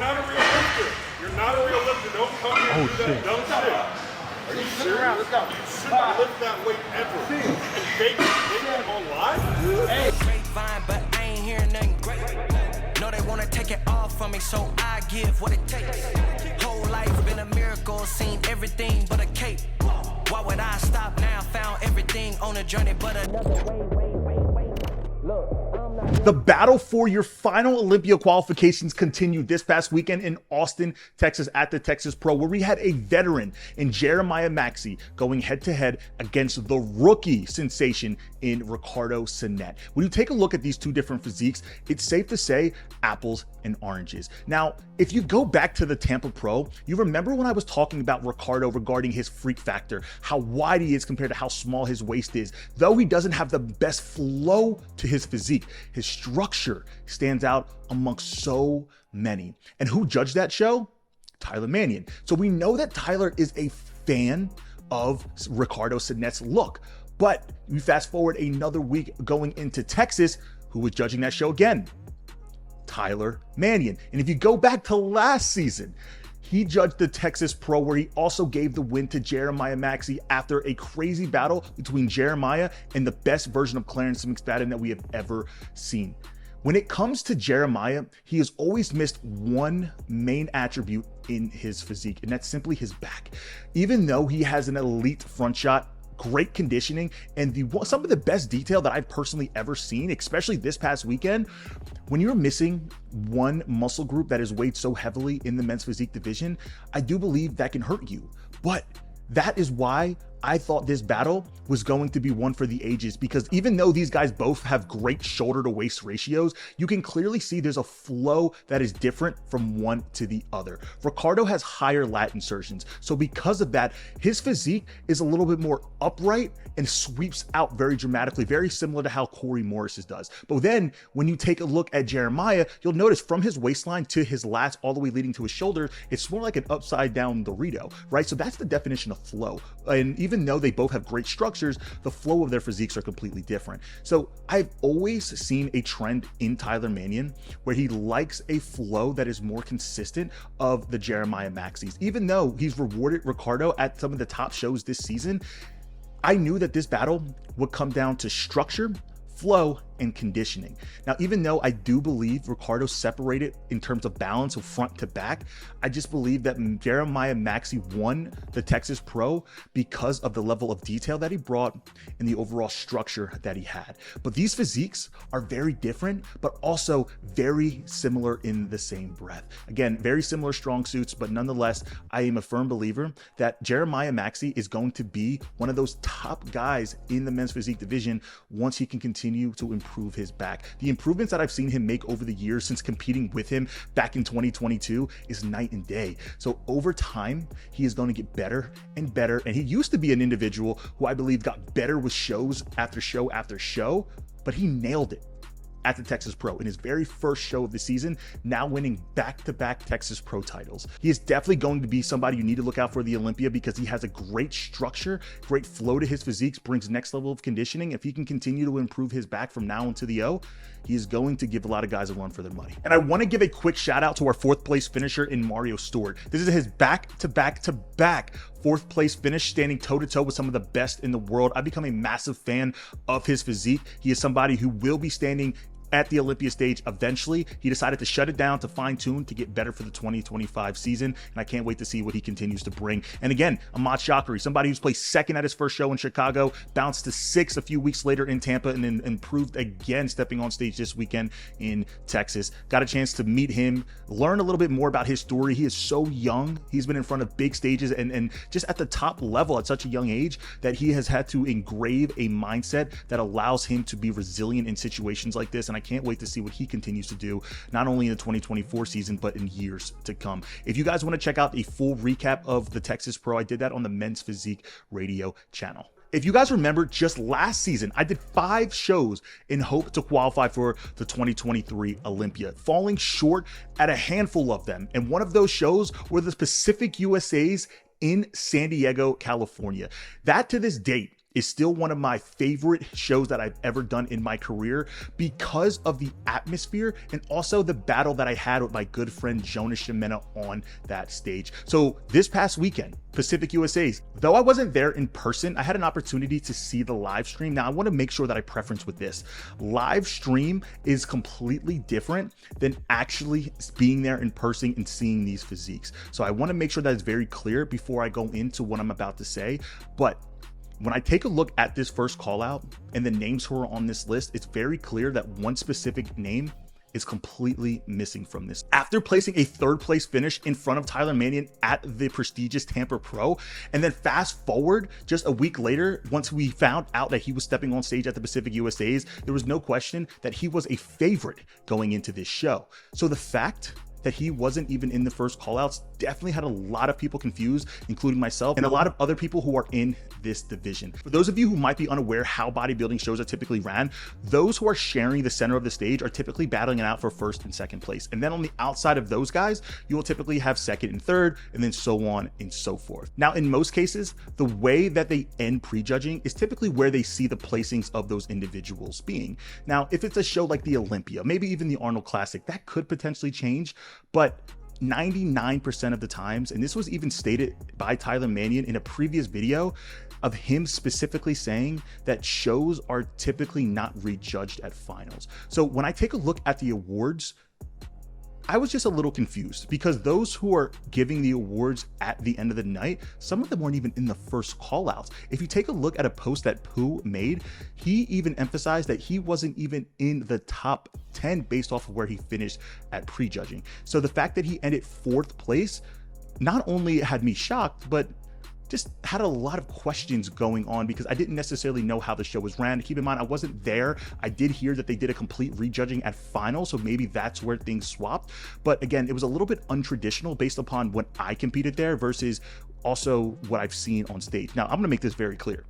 not a real lifter. You're not a real lifter. Don't come here and do that dumb shit. Are you serious? Let's go. You shouldn't lift that weight ever. And fake it on live? Hey. Grapevine, but I ain't hearing nothing great. No, they want to take it off from me, so I give what it takes. Whole life been a miracle, seen everything but a cape. Why would I stop now? Found everything on a journey, but another way. Look. The battle for your final Olympia qualifications continued this past weekend in Austin, Texas at the Texas Pro, where we had a veteran in Jeremiah Maxey going head-to-head against the rookie sensation in Ricardo Sinet. When you take a look at these two different physiques, it's safe to say apples and oranges. Now, if you go back to the Tampa Pro, you remember when I was talking about Ricardo regarding his freak factor, how wide he is compared to how small his waist is. Though he doesn't have the best flow to his physique, his structure stands out amongst so many. And who judged that show? Tyler Mannion. So we know that Tyler is a fan of Ricardo Sinet's look. But we fast forward another week going into Texas, who was judging that show again? Tyler Mannion. And if you go back to last season, he judged the Texas Pro, where he also gave the win to Jeremiah Maxey after a crazy battle between Jeremiah and the best version of Clarence McSpadden that we have ever seen. When it comes to Jeremiah, he has always missed one main attribute in his physique, and that's simply his back. Even though he has an elite front shot, great conditioning, and some of the best detail that I've personally ever seen, especially this past weekend, when you're missing one muscle group that is weighed so heavily in the men's physique division, I do believe that can hurt you. But that is why I thought this battle was going to be one for the ages, because even though these guys both have great shoulder to waist ratios, you can clearly see there's a flow that is different from one to the other. Ricardo has higher lat insertions, so because of that, his physique is a little bit more upright and sweeps out very dramatically, very similar to how Corey Morris's does. But then when you take a look at Jeremiah, you'll notice from his waistline to his lats all the way leading to his shoulder, it's more like an upside down Dorito, right? So that's the definition of flow. And even though they both have great structures, the flow of their physiques are completely different. So I've always seen a trend in Tyler Mannion where he likes a flow that is more consistent of the Jeremiah Maxeys. Even though he's rewarded Ricardo at some of the top shows this season, I knew that this battle would come down to structure, flow, and conditioning. Now, even though I do believe Ricardo separated in terms of balance of front to back, I just believe that Jeremiah Maxey won the Texas Pro because of the level of detail that he brought and the overall structure that he had. But these physiques are very different, but also very similar in the same breath. Again, very similar strong suits, but nonetheless, I am a firm believer that Jeremiah Maxey is going to be one of those top guys in the men's physique division once he can continue to improve his back. The improvements that I've seen him make over the years since competing with him back in 2022 is night and day. So over time, he is going to get better and better. And he used to be an individual who I believe got better with shows after show after show, but he nailed it at the Texas Pro in his very first show of the season, now winning back-to-back Texas Pro titles. He is definitely going to be somebody you need to look out for the Olympia because he has a great structure, great flow to his physiques, brings next level of conditioning. If he can continue to improve his back from now into the O, he is going to give a lot of guys a run for their money. And I want to give a quick shout out to our fourth place finisher in Mario Stewart. This is his back-to-back fourth place finish, standing toe-to-toe with some of the best in the world. I've become a massive fan of his physique. He is somebody who will be standing at the Olympia stage eventually. He decided to shut it down to fine-tune to get better for the 2025 season, and I can't wait to see what he continues to bring. And again, Ahmad Shakri, somebody who's placed second at his first show in Chicago, bounced to 6th a few weeks later in Tampa, and then improved again stepping on stage this weekend in Texas. Got a chance to meet him, learn a little bit more about his story. He is so young. He's been in front of big stages and just at the top level at such a young age that he has had to engrave a mindset that allows him to be resilient in situations like this. And I can't wait to see what he continues to do, not only in the 2024 season, but in years to come. If you guys want to check out a full recap of the Texas Pro, I did that on the Men's Physique Radio channel. If you guys remember, just last season, I did 5 shows in hope to qualify for the 2023 Olympia, falling short at a handful of them. And one of those shows were the Pacific USA's in San Diego, California. That to this date is still one of my favorite shows that I've ever done in my career because of the atmosphere and also the battle that I had with my good friend Jonas Shimena on that stage. So this past weekend, Pacific USA's, though I wasn't there in person, I had an opportunity to see the live stream. Now I want to make sure that I preference with this. Live stream is completely different than actually being there in person and seeing these physiques. So I want to make sure that it's very clear before I go into what I'm about to say. But when I take a look at this first call out and the names who are on this list, it's very clear that one specific name is completely missing from this. After placing a third place finish in front of Tyler Manion at the prestigious Tampa Pro, and then fast forward just a week later, once we found out that he was stepping on stage at the Pacific USA's, there was no question that he was a favorite going into this show. So the fact that he wasn't even in the first callouts definitely had a lot of people confused, including myself and a lot of other people who are in this division. For those of you who might be unaware how bodybuilding shows are typically ran, those who are sharing the center of the stage are typically battling it out for first and second place. And then on the outside of those guys, you will typically have second and third, and then so on and so forth. Now, in most cases, the way that they end prejudging is typically where they see the placings of those individuals being. Now, if it's a show like the Olympia, maybe even the Arnold Classic, that could potentially change, but 99% of the times, and this was even stated by Tyler Manion in a previous video of him specifically saying that shows are typically not rejudged at finals. So when I take a look at the awards, I was just a little confused because those who are giving the awards at the end of the night, some of them weren't even in the first call outs. If you take a look at a post that Pooh made, he even emphasized that he wasn't even in the top 10 based off of where he finished at prejudging. So the fact that he ended 4th place not only had me shocked, but just had a lot of questions going on because I didn't necessarily know how the show was ran. Keep in mind, I wasn't there. I did hear that they did a complete rejudging at finals, so maybe that's where things swapped. But again, it was a little bit untraditional based upon when I competed there versus also what I've seen on stage. Now, I'm gonna make this very clear.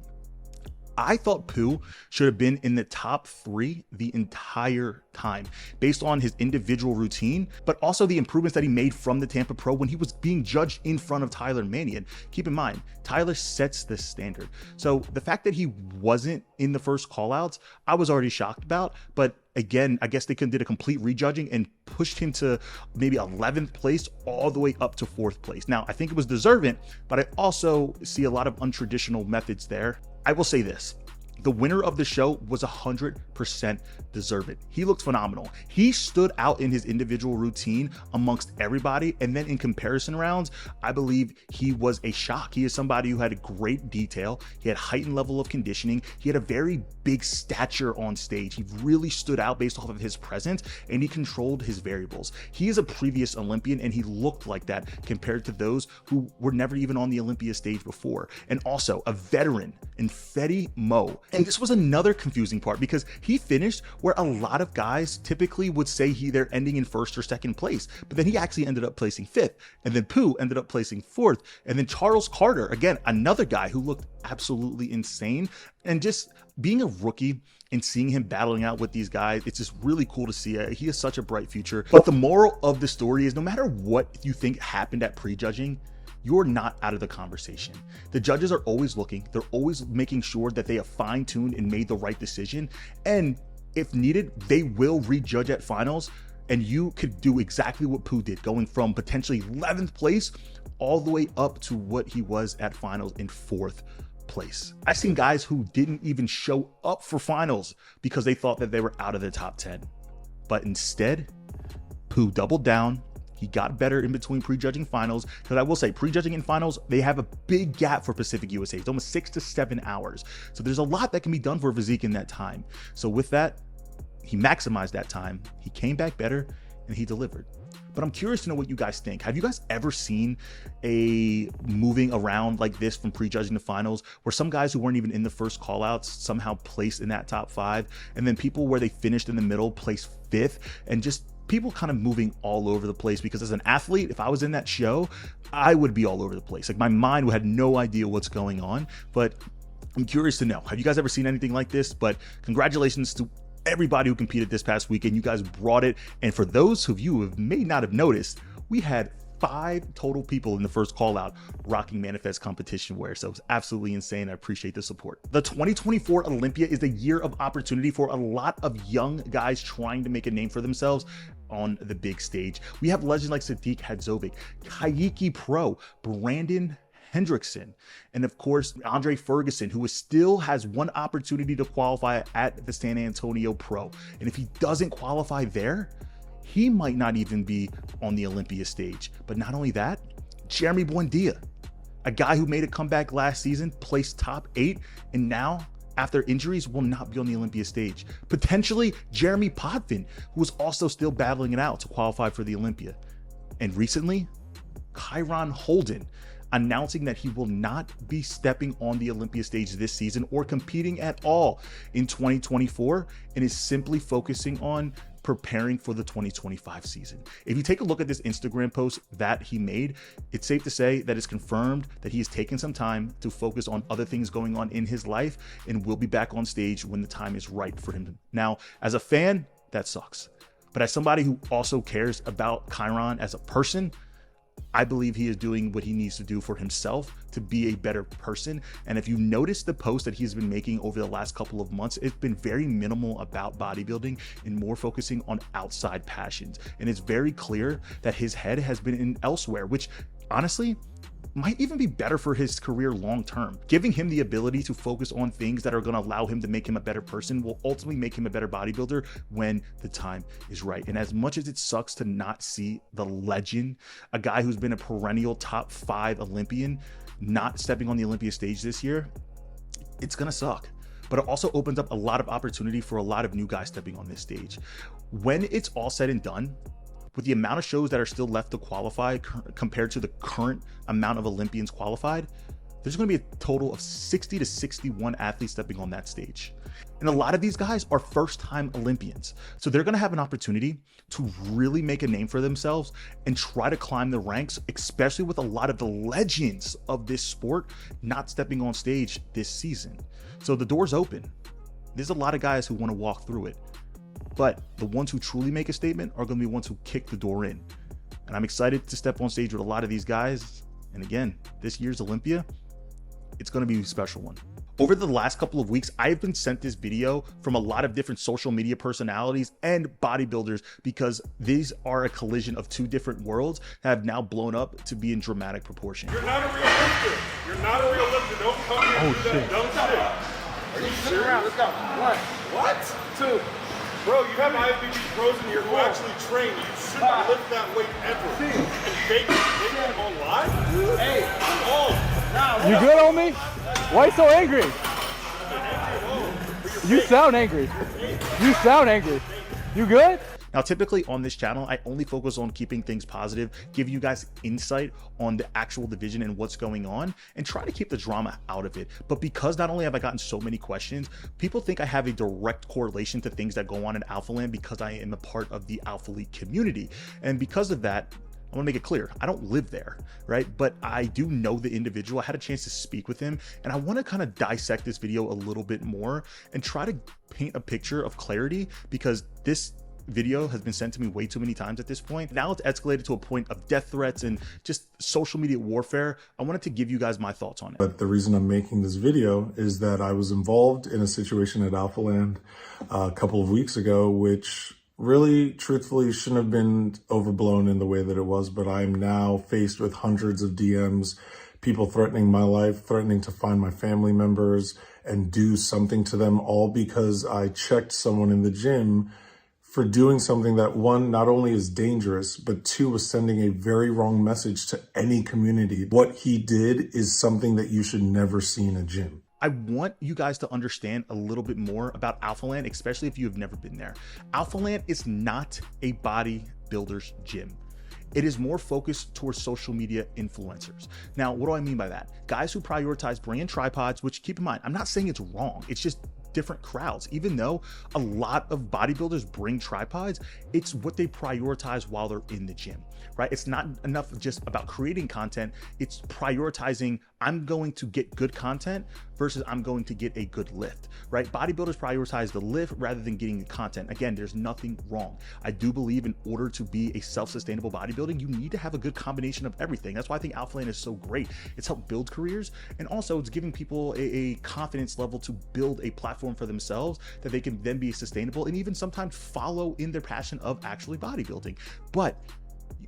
I thought Pooh should have been in the top 3 the entire time based on his individual routine, but also the improvements that he made from the Tampa Pro when he was being judged in front of Tyler Manion. Keep in mind, Tyler sets the standard. So the fact that he wasn't in the first callouts, I was already shocked about, but again, I guess they did a complete rejudging and pushed him to maybe 11th place all the way up to 4th place. Now, I think it was deserving, but I also see a lot of untraditional methods there. I will say this. The winner of the show was 100% deserved. He looked phenomenal. He stood out in his individual routine amongst everybody. And then in comparison rounds, I believe he was a shock. He is somebody who had a great detail. He had heightened level of conditioning. He had a very big stature on stage. He really stood out based off of his presence and he controlled his variables. He is a previous Olympian and he looked like that compared to those who were never even on the Olympia stage before. And also a veteran in Fetty Mo. And this was another confusing part because he finished where a lot of guys typically would say they're ending in 1st or 2nd place, but then he actually ended up placing 5th, and then Pooh ended up placing 4th, and then Charles Carter, again, another guy who looked absolutely insane. And just being a rookie and seeing him battling out with these guys, it's just really cool to see. He has such a bright future. But the moral of the story is no matter what you think happened at prejudging, you're not out of the conversation. The judges are always looking. They're always making sure that they have fine-tuned and made the right decision. And if needed, they will rejudge at finals. And you could do exactly what Pooh did, going from potentially 11th place all the way up to what he was at finals in 4th place. I've seen guys who didn't even show up for finals because they thought that they were out of the top 10. But instead, Pooh doubled down. He got better in between prejudging finals, because I will say prejudging and finals, they have a big gap for Pacific USA. It's almost 6 to 7 hours. So there's a lot that can be done for a physique in that time. So with that, he maximized that time. He came back better and he delivered. But I'm curious to know what you guys think. Have you guys ever seen a moving around like this from prejudging to finals where some guys who weren't even in the first callouts somehow placed in that top 5, and then people where they finished in the middle placed 5th, and just people kind of moving all over the place? Because as an athlete, if I was in that show, I would be all over the place. Like my mind had no idea what's going on, but I'm curious to know, have you guys ever seen anything like this? But congratulations to everybody who competed this past weekend. You guys brought it. And for those of you who may not have noticed, we had 5 total people in the first call out rocking Manifest competition wear. So it's absolutely insane. I appreciate the support. The 2024 Olympia is the year of opportunity for a lot of young guys trying to make a name for themselves on the big stage. We have legends like Sadiq Hadzovic, KYRON Pro, Brandon Hendrickson, and of course, Andre Ferguson, who still has one opportunity to qualify at the San Antonio Pro. And if he doesn't qualify there, he might not even be on the Olympia stage. But not only that, Jeremy Buendia, a guy who made a comeback last season, placed top 8, and now, after injuries, will not be on the Olympia stage. Potentially Jeremy Potvin, who is also still battling it out to qualify for the Olympia. And recently, KYRON Holden, announcing that he will not be stepping on the Olympia stage this season or competing at all in 2024, and is simply focusing on preparing for the 2025 season. If you take a look at this Instagram post that he made, it's safe to say that it's confirmed that he has taken some time to focus on other things going on in his life and will be back on stage when the time is right for him. Now, as a fan, that sucks. But as somebody who also cares about KYRON as a person, I believe he is doing what he needs to do for himself to be a better person. And if you notice the post that he's been making over the last couple of months, it's been very minimal about bodybuilding and more focusing on outside passions. And it's very clear that his head has been in elsewhere, which honestly might even be better for his career long term. Giving him the ability to focus on things that are going to allow him to make him a better person will ultimately make him a better bodybuilder when the time is right. And as much as it sucks to not see the legend, a guy who's been a perennial top 5 Olympian, not stepping on the Olympia stage this year, it's going to suck. But it also opens up a lot of opportunity for a lot of new guys stepping on this stage. When it's all said and done, with the amount of shows that are still left to qualify compared to the current amount of Olympians qualified, there's going to be a total of 60 to 61 athletes stepping on that stage. And a lot of these guys are first-time Olympians. So they're going to have an opportunity to really make a name for themselves and try to climb the ranks, especially with a lot of the legends of this sport not stepping on stage this season. So the door's open. There's a lot of guys who want to walk through it. But the ones who truly make a statement are going to be ones who kick the door in. And I'm excited to step on stage with a lot of these guys. And again, this year's Olympia, it's going to be a special one. Over the last couple of weeks, I've been sent this video from a lot of different social media personalities and bodybuilders because these are a collision of 2 different worlds that have now blown up to be in dramatic proportion. You're not a real lifter. You're not a real lifter. Don't come here and do that dumb shit. Are you serious? Let's go. 1. What? 2. Bro, you have IFBB Pros in here who actually train. You shouldn't lift that weight ever. And fake it on live? Hey, I'm old. You good on me? Why are you so angry? You sound angry. You sound angry. You good? Now, typically on this channel, I only focus on keeping things positive, give you guys insight on the actual division and what's going on, and try to keep the drama out of it. But because not only have I gotten so many questions, people think I have a direct correlation to things that go on in Alphaland because I am a part of the Alphalete community. And because of that, I want to make it clear, I don't live there, right? But I do know the individual. I had a chance to speak with him, and I want to kind of dissect this video a little bit more and try to paint a picture of clarity, because this video has been sent to me way too many times at this point. Now it's escalated to a point of death threats and just social media warfare. I wanted to give you guys my thoughts on it. But the reason I'm making this video is that I was involved in a situation at Alphaland a couple of weeks ago, which really, truthfully, shouldn't have been overblown in the way that it was. But I'm now faced with hundreds of DMs, people threatening my life, threatening to find my family members and do something to them, all because I checked someone in the gym for doing something that, 1, not only is dangerous, but 2, was sending a very wrong message to any community. What he did is something that you should never see in a gym. I want you guys to understand a little bit more about Alphaland, especially if you have never been there. Alphaland is not a bodybuilder's gym. It is more focused towards social media influencers. Now, what do I mean by that? Guys who prioritize brand tripods, which, keep in mind, I'm not saying it's wrong. It's just different crowds. Even though a lot of bodybuilders bring tripods, it's what they prioritize while they're in the gym, right? It's not enough just about creating content. It's prioritizing, I'm going to get good content versus I'm going to get a good lift, right? Bodybuilders prioritize the lift rather than getting the content. Again, there's nothing wrong. I do believe in order to be a self-sustainable bodybuilding, you need to have a good combination of everything. That's why I think Alphaland is so great. It's helped build careers, and also it's giving people a confidence level to build a platform for themselves that they can then be sustainable and even sometimes follow in their passion of actually bodybuilding. But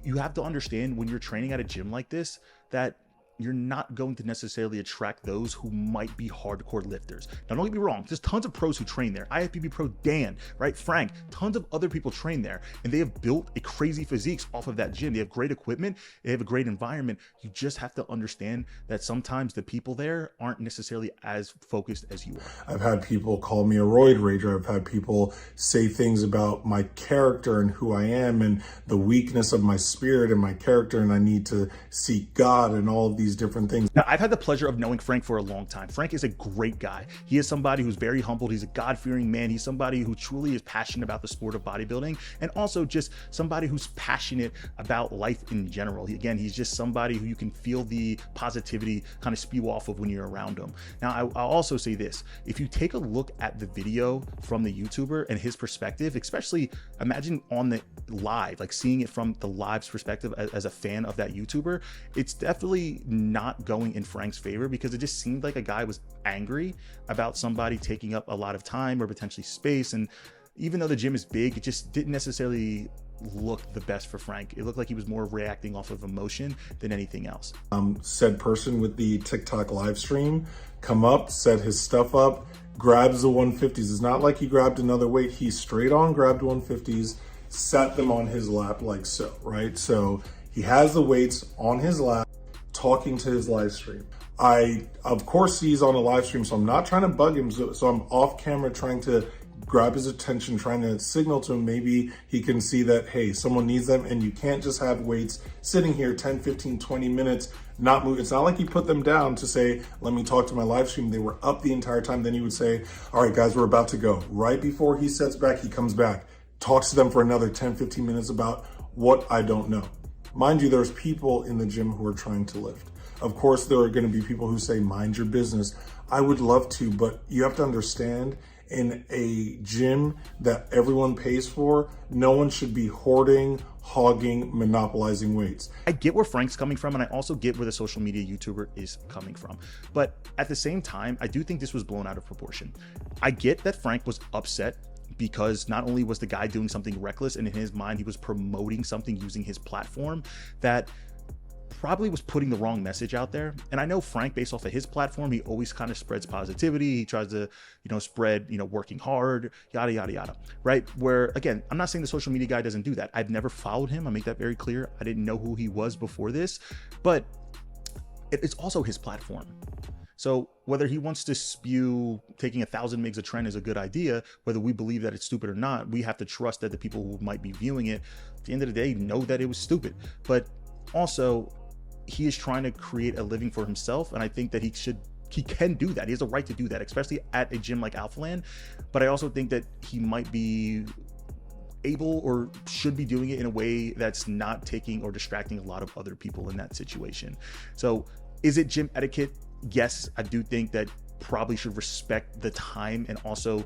you have to understand when you're training at a gym like this that you're not going to necessarily attract those who might be hardcore lifters. Now, don't get me wrong, there's tons of pros who train there. IFBB Pro Dan, right? Frank, tons of other people train there, and they have built a crazy physiques off of that gym. They have great equipment, they have a great environment. You just have to understand that sometimes the people there aren't necessarily as focused as you are. I've had people call me a roid rager. I've had people say things about my character and who I am and the weakness of my spirit and my character, and I need to seek God and all of these different things. Now, I've had the pleasure of knowing Frank for a long time. Frank is a great guy. He is somebody who's very humbled. He's a God-fearing man. He's somebody who truly is passionate about the sport of bodybuilding, and also just somebody who's passionate about life in general. He's just somebody who you can feel the positivity kind of spew off of when you're around him. Now, I'll also say this. If you take a look at the video from the YouTuber and his perspective, especially imagine on the live, like seeing it from the live's perspective as a fan of that YouTuber, it's definitely not going in Frank's favor, because it just seemed like a guy was angry about somebody taking up a lot of time or potentially space. And even though the gym is big, it just didn't necessarily look the best for Frank. It looked like he was more reacting off of emotion than anything else. Said person with the TikTok live stream come up, set his stuff up, grabs the 150s. It's not like he grabbed another weight. He straight on grabbed 150s, sat them on his lap like so, right? So he has the weights on his lap, talking to his live stream. Of course, he's on a live stream, so I'm not trying to bug him. So I'm off camera trying to grab his attention, trying to signal to him. Maybe he can see that, hey, someone needs them, and you can't just have weights sitting here 10, 15, 20 minutes, not moving. It's not like he put them down to say, let me talk to my live stream. They were up the entire time. Then he would say, all right, guys, we're about to go. Right before he sets back, he comes back, talks to them for another 10, 15 minutes about what I don't know. Mind you, there's people in the gym who are trying to lift. Of course, there are going to be people who say, mind your business. I would love to, but you have to understand, in a gym that everyone pays for, no one should be hoarding, hogging, monopolizing weights. I get where Frank's coming from, and I also get where the social media YouTuber is coming from. But at the same time, I do think this was blown out of proportion. I get that Frank was upset because not only was the guy doing something reckless, and in his mind, he was promoting something using his platform that probably was putting the wrong message out there. And I know Frank, based off of his platform, he always kind of spreads positivity. He tries to, spread, working hard, yada, yada, yada, right? Where, again, I'm not saying the social media guy doesn't do that. I've never followed him. I make that very clear. I didn't know who he was before this, but it's also his platform. So whether he wants to spew taking 1,000 mgs a trend is a good idea, whether we believe that it's stupid or not, we have to trust that the people who might be viewing it at the end of the day know that it was stupid. But also, he is trying to create a living for himself, and I think that he can do that. He has a right to do that, especially at a gym like Alphaland. But I also think that he might be able or should be doing it in a way that's not taking or distracting a lot of other people in that situation. So is it gym etiquette? Yes, I do think that probably should respect the time and also,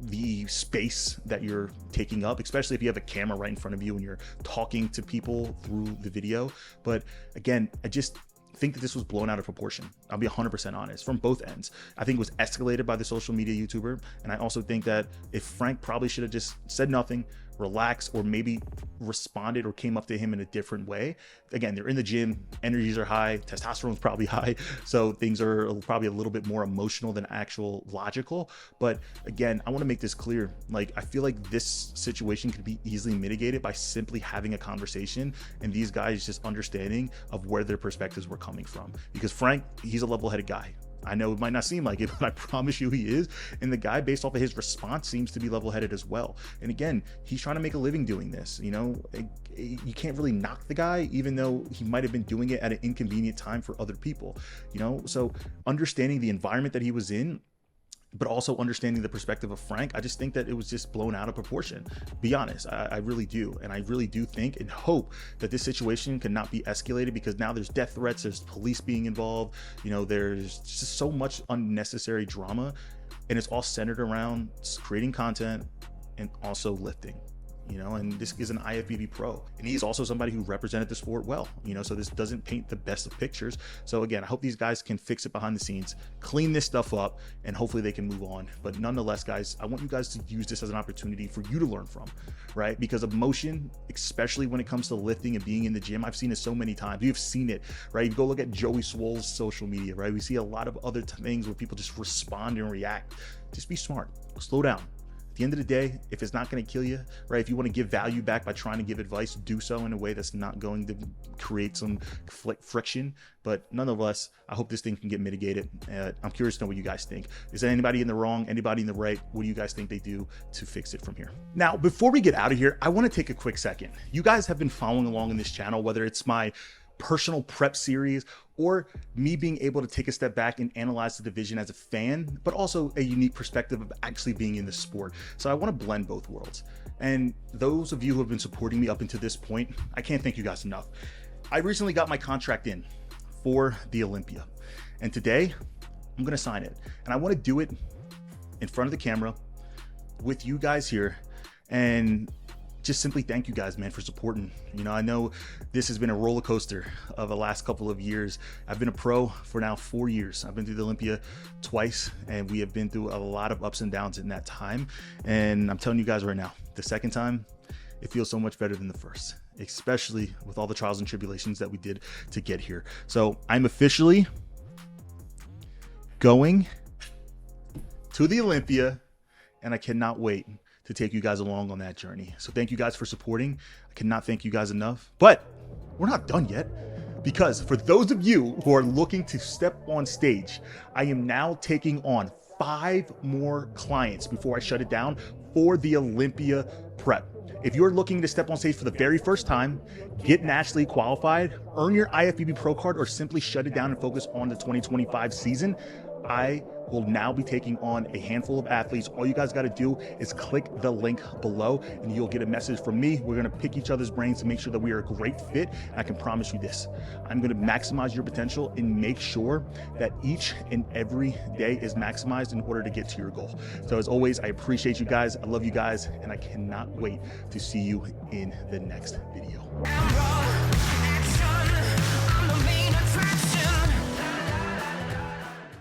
the space that you're taking up, especially if you have a camera right in front of you and you're talking to people through the video. But again, I just think that this was blown out of proportion. I'll be 100% honest, from both ends. I think it was escalated by the social media YouTuber. And I also think that if Frank probably should have just said nothing, relaxed, or maybe responded or came up to him in a different way. Again, they're in the gym, energies are high, testosterone's probably high, so things are probably a little bit more emotional than actual logical. But again, I want to make this clear. I feel like this situation could be easily mitigated by simply having a conversation and these guys just understanding of where their perspectives were coming from. Because Frank, he's a level-headed guy. I know it might not seem like it, but I promise you he is. And the guy, based off of his response, seems to be level-headed as well. And again, he's trying to make a living doing this. You can't really knock the guy, even though he might have been doing it at an inconvenient time for other people. So understanding the environment that he was in, but also understanding the perspective of Frank, I just think that it was just blown out of proportion. Be honest, I really do. And I really do think and hope that this situation cannot be escalated, because now there's death threats, there's police being involved, you know, there's just so much unnecessary drama, and it's all centered around creating content and also lifting. You know, and this is an IFBB Pro, and he's also somebody who represented the sport well, you know, so this doesn't paint the best of pictures. So again, I hope these guys can fix it behind the scenes, clean this stuff up, and hopefully they can move on. But nonetheless, guys, I want you guys to use this as an opportunity for you to learn from, right? Because emotion, especially when it comes to lifting and being in the gym, I've seen it so many times. You've seen it, right? You go look at Joey Swole's social media, right? We see a lot of other things where people just respond and react. Just be smart, slow down. At the end of the day, if it's not going to kill you, right? If you want to give value back by trying to give advice, do so in a way that's not going to create some friction. But nonetheless, I hope this thing can get mitigated. I'm curious to know what you guys think. Is there anybody in the wrong, anybody in the right? What do you guys think they do to fix it from here? Now, before we get out of here, I want to take a quick second. You guys have been following along in this channel, whether it's my personal prep series or me being able to take a step back and analyze the division as a fan, but also a unique perspective of actually being in the sport. So I want to blend both worlds. And those of you who have been supporting me up until this point, I can't thank you guys enough. I recently got my contract in for the Olympia, and today I'm going to sign it. And I want to do it in front of the camera with you guys here, and just simply thank you guys, man, for supporting. You know, I know this has been a roller coaster of the last couple of years. I've been a pro for now 4 years. I've been through the Olympia twice, and we have been through a lot of ups and downs in that time. And I'm telling you guys right now, the second time, it feels so much better than the first, especially with all the trials and tribulations that we did to get here. So I'm officially going to the Olympia, and I cannot wait to take you guys along on that journey. So thank you guys for supporting. I cannot thank you guys enough, but we're not done yet, because for those of you who are looking to step on stage, I am now taking on 5 more clients before I shut it down for the Olympia prep. If you're looking to step on stage for the very first time, get nationally qualified, earn your IFBB Pro card, or simply shut it down and focus on the 2025 season, I will now be taking on a handful of athletes. All you guys got to do is click the link below and you'll get a message from me. We're going to pick each other's brains to make sure that we are a great fit. And I can promise you this, I'm going to maximize your potential and make sure that each and every day is maximized in order to get to your goal. So as always, I appreciate you guys. I love you guys, and I cannot wait to see you in the next video.